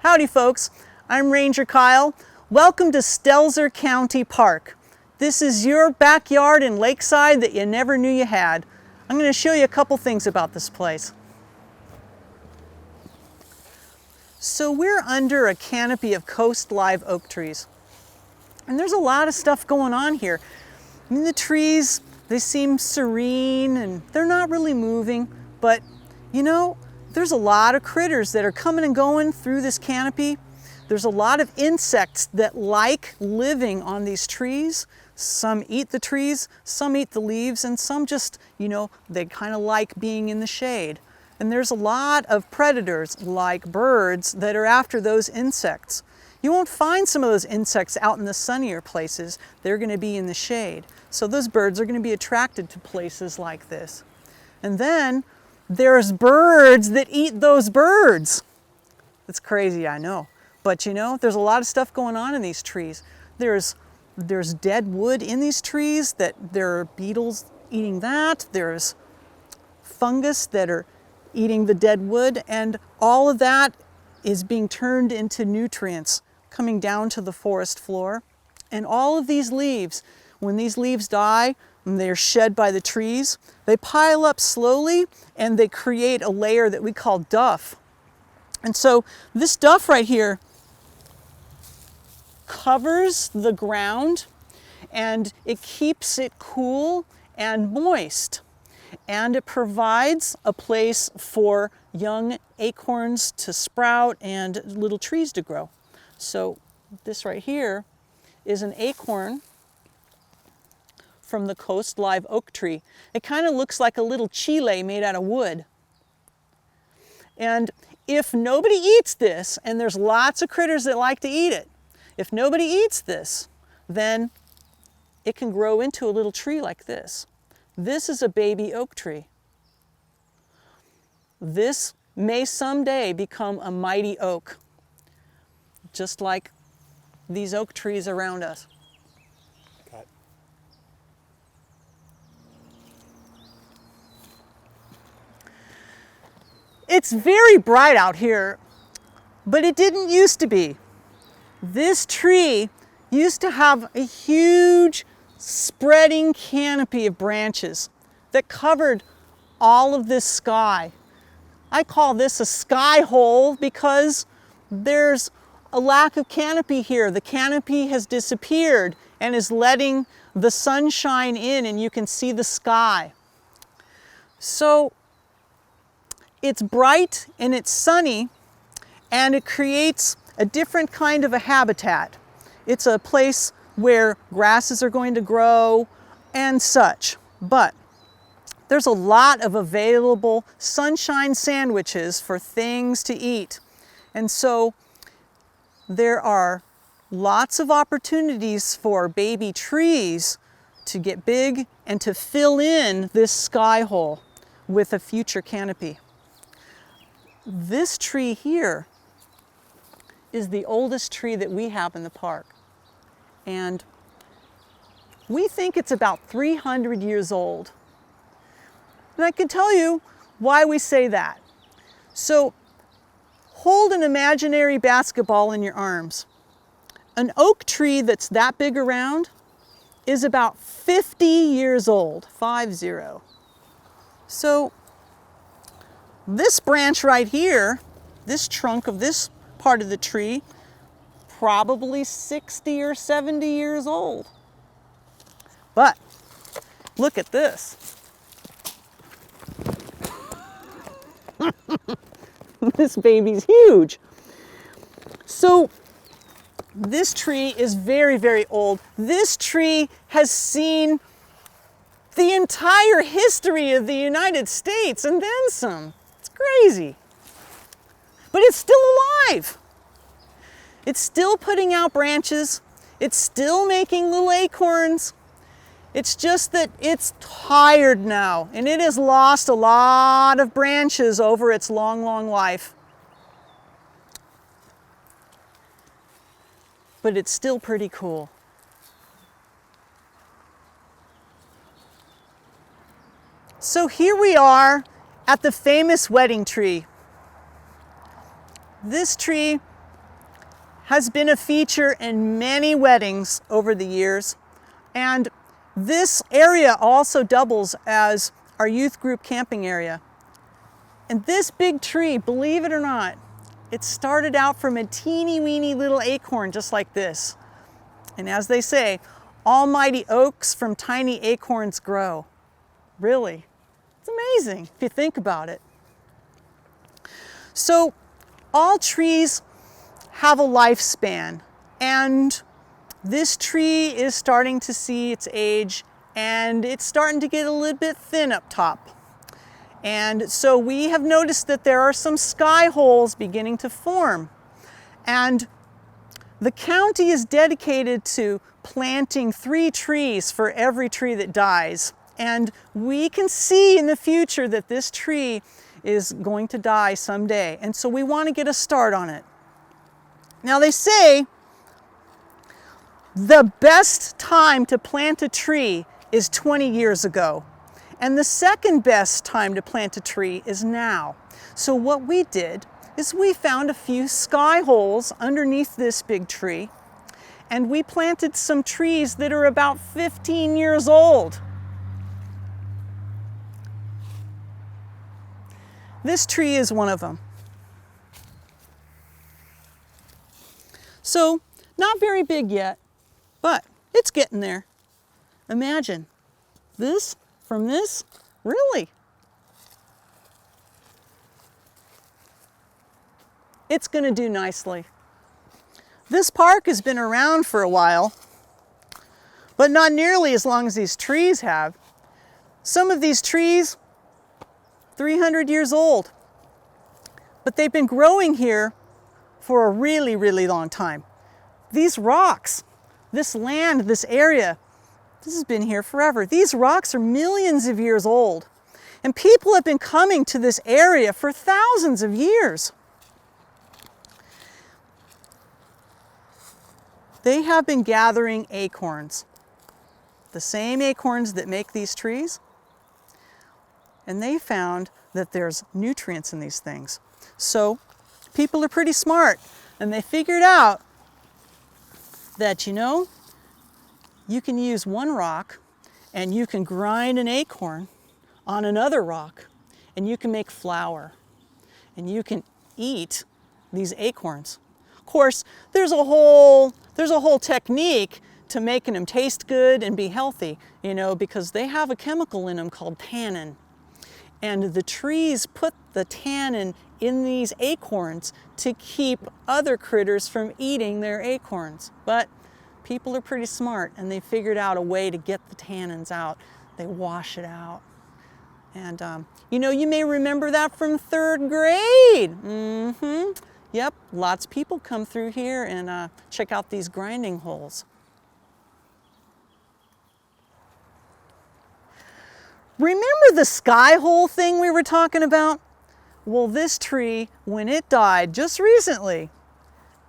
Howdy folks, I'm Ranger Kyle. Welcome to Stelzer County Park. This is your backyard in Lakeside that you never knew you had. I'm going to show you a couple things about this place. So we're under a canopy of Coast live oak trees. And there's a lot of stuff going on here. I mean, the trees, they seem serene and they're not really moving, but you know, there's a lot of critters that are coming and going through this canopy. There's a lot of insects that like living on these trees. Some eat the trees, some eat the leaves, and some just, you know, they kind of like being in the shade. And there's a lot of predators like birds that are after those insects. You won't find some of those insects out in the sunnier places. They're going to be in the shade. So those birds are going to be attracted to places like this. And then there's birds that eat those birds. It's crazy, I know. But you know, there's a lot of stuff going on in these trees. There's dead wood in these trees that there are beetles eating that. There's fungus that are eating the dead wood, and all of that is being turned into nutrients coming down to the forest floor. And all of these leaves, when these leaves die and they're shed by the trees, they pile up slowly and they create a layer that we call duff. And so this duff right here covers the ground and it keeps it cool and moist. And it provides a place for young acorns to sprout and little trees to grow. So this right here is an acorn from the Coast live oak tree. It kind of looks like a little chile made out of wood. And if nobody eats this, and there's lots of critters that like to eat it, if nobody eats this, then it can grow into a little tree like this. This is a baby oak tree. This may someday become a mighty oak, just like these oak trees around us. Cut. It's very bright out here, but it didn't used to be. This tree used to have a huge spreading canopy of branches that covered all of this sky. I call this a sky hole because there's a lack of canopy here. The canopy has disappeared and is letting the sunshine in, and you can see the sky. So it's bright and it's sunny, and it creates a different kind of a habitat. It's a place where grasses are going to grow and such. But there's a lot of available sunshine sandwiches for things to eat. And so there are lots of opportunities for baby trees to get big and to fill in this sky hole with a future canopy. This tree here is the oldest tree that we have in the park. And we think it's about 300 years old. And I can tell you why we say that. So hold an imaginary basketball in your arms. An oak tree that's that big around is about 50 years old, 50. So this branch right here, this trunk of this part of the tree, probably 60 or 70 years old. But look at this. This baby's huge. So this tree is very, very old. This tree has seen the entire history of the United States and then some. It's crazy. But it's still alive. It's still putting out branches. It's still making little acorns. It's just that it's tired now, and it has lost a lot of branches over its long, long life. But it's still pretty cool. So here we are at the famous wedding tree. This tree has been a feature in many weddings over the years, and this area also doubles as our youth group camping area. And this big tree, believe it or not, it started out from a teeny weeny little acorn just like this. And as they say, almighty oaks from tiny acorns grow. Really, it's amazing if you think about it. So all trees have a lifespan, and this tree is starting to see its age, and it's starting to get a little bit thin up top. And so we have noticed that there are some sky holes beginning to form. And the county is dedicated to planting 3 trees for every tree that dies. And we can see in the future that this tree is going to die someday. And so we want to get a start on it. Now they say the best time to plant a tree is 20 years ago. And the second best time to plant a tree is now. So what we did is we found a few sky holes underneath this big tree, and we planted some trees that are about 15 years old. This tree is one of them. So, not very big yet, but it's getting there. Imagine this from this, really. It's going to do nicely. This park has been around for a while, but not nearly as long as these trees have. Some of these trees, 300 years old, but they've been growing here for a really, really long time. These rocks, this land, this area, this has been here forever. These rocks are millions of years old, and people have been coming to this area for thousands of years. They have been gathering acorns, the same acorns that make these trees, and they found that there's nutrients in these things. So people are pretty smart, and they figured out that, you can use one rock and you can grind an acorn on another rock, and you can make flour, and you can eat these acorns. Of course, there's a whole technique to making them taste good and be healthy, because they have a chemical in them called tannin. And the trees put the tannin in these acorns to keep other critters from eating their acorns. But people are pretty smart, and they figured out a way to get the tannins out. They wash it out. And you may remember that from 3rd grade. Yep, lots of people come through here and check out these grinding holes. Remember the sky hole thing we were talking about? Well, this tree, when it died just recently,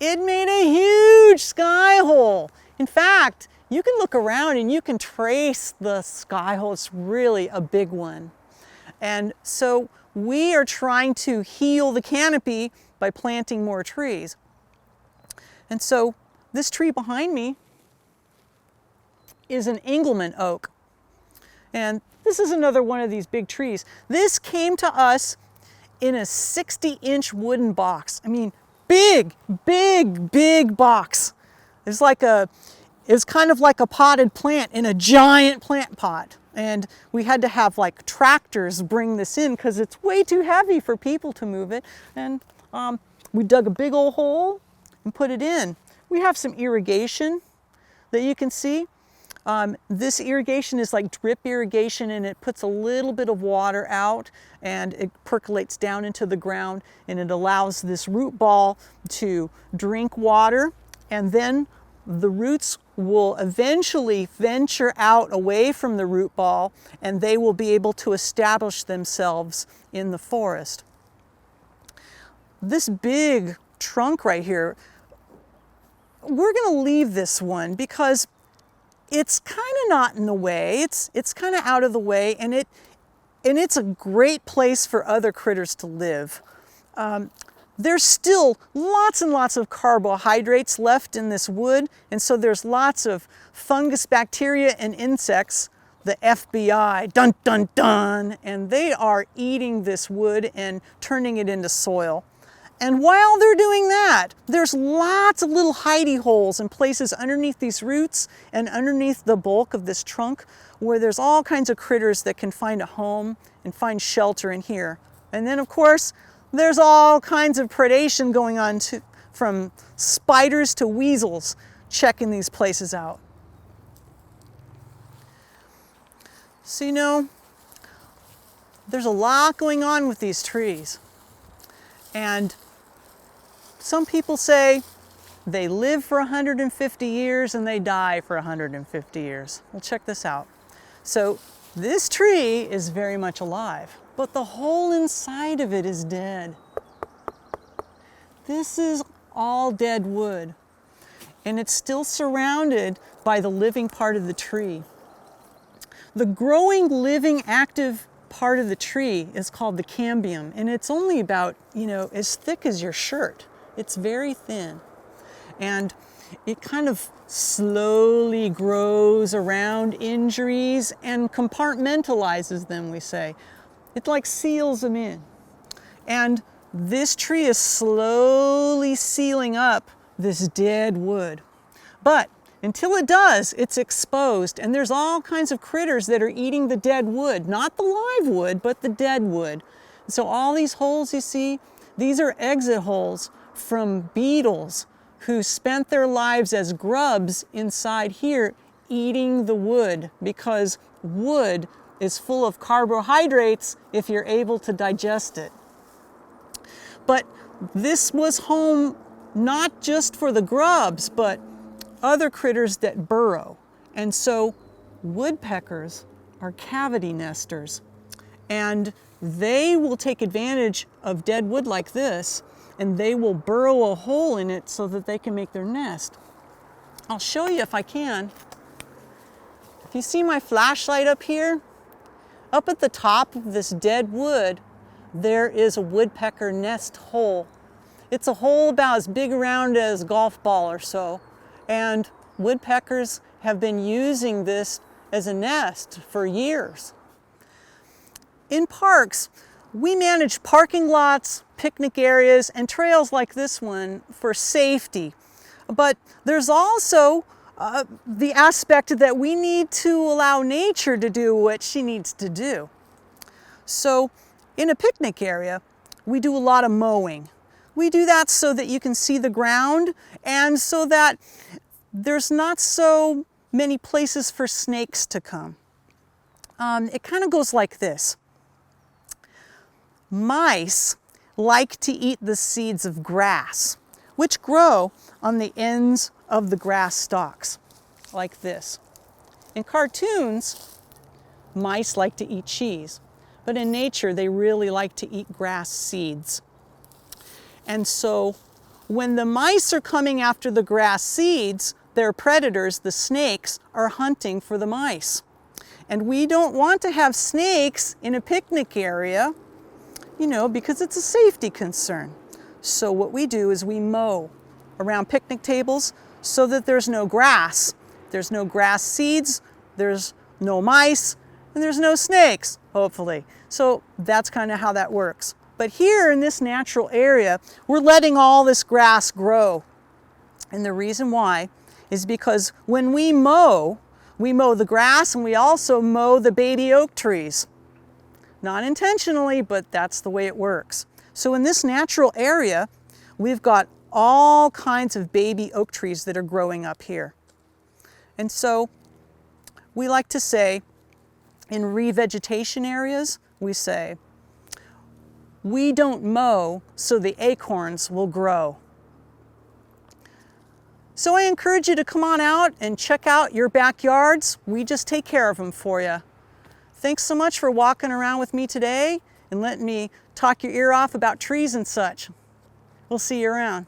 it made a huge sky hole. In fact, you can look around and you can trace the sky hole. It's really a big one. And so we are trying to heal the canopy by planting more trees. And so this tree behind me is an Engelmann oak. And this is another one of these big trees. This came to us in a 60-inch wooden box. I mean, big, big, big box. It's kind of like a potted plant in a giant plant pot. And we had to have tractors bring this in because it's way too heavy for people to move it. And we dug a big old hole and put it in. We have some irrigation that you can see. This irrigation is like drip irrigation, and it puts a little bit of water out and it percolates down into the ground, and it allows this root ball to drink water, and then the roots will eventually venture out away from the root ball, and they will be able to establish themselves in the forest. This big trunk right here, we're going to leave this one because it's kind of not in the way. It's kind of out of the way, and it's a great place for other critters to live. there's still lots and lots of carbohydrates left in this wood, and so there's lots of fungus, bacteria, and insects, the FBI, dun dun dun, and they are eating this wood and turning it into soil. And while they're doing that, there's lots of little hidey holes and places underneath these roots and underneath the bulk of this trunk where there's all kinds of critters that can find a home and find shelter in here. And then, of course, there's all kinds of predation going on too, from spiders to weasels checking these places out. So, you know, there's a lot going on with these trees. And some people say they live for 150 years and they die for 150 years. Well, check this out. So this tree is very much alive, but the whole inside of it is dead. This is all dead wood, and it's still surrounded by the living part of the tree. The growing, living, active part of the tree is called the cambium, and it's only about, as thick as your shirt. It's very thin, and it kind of slowly grows around injuries and compartmentalizes them, we say. It like seals them in. And this tree is slowly sealing up this dead wood. But until it does, it's exposed, and there's all kinds of critters that are eating the dead wood, not the live wood, but the dead wood. So all these holes you see, these are exit holes from beetles who spent their lives as grubs inside here eating the wood, because wood is full of carbohydrates if you're able to digest it. But this was home not just for the grubs, but other critters that burrow. And so woodpeckers are cavity nesters, and they will take advantage of dead wood like this, and they will burrow a hole in it so that they can make their nest. I'll show you if I can. If you see my flashlight up here, up at the top of this dead wood, there is a woodpecker nest hole. It's a hole about as big around as a golf ball or so, and woodpeckers have been using this as a nest for years. In parks, we manage parking lots, picnic areas, and trails like this one for safety. But there's also the aspect that we need to allow nature to do what she needs to do. So in a picnic area, we do a lot of mowing. We do that so that you can see the ground and so that there's not so many places for snakes to come. It kind of goes like this. Mice like to eat the seeds of grass, which grow on the ends of the grass stalks, like this. In cartoons, mice like to eat cheese, but in nature, they really like to eat grass seeds. And so when the mice are coming after the grass seeds, their predators, the snakes, are hunting for the mice. And we don't want to have snakes in a picnic area, because it's a safety concern. So what we do is we mow around picnic tables so that there's no grass. There's no grass seeds, there's no mice, and there's no snakes, hopefully. So that's kind of how that works. But here in this natural area, we're letting all this grass grow. And the reason why is because when we mow the grass and we also mow the baby oak trees. Not intentionally, but that's the way it works. So in this natural area, we've got all kinds of baby oak trees that are growing up here. And so we like to say, in revegetation areas, we say, we don't mow so the acorns will grow. So I encourage you to come on out and check out your backyards. We just take care of them for you. Thanks so much for walking around with me today and letting me talk your ear off about trees and such. We'll see you around.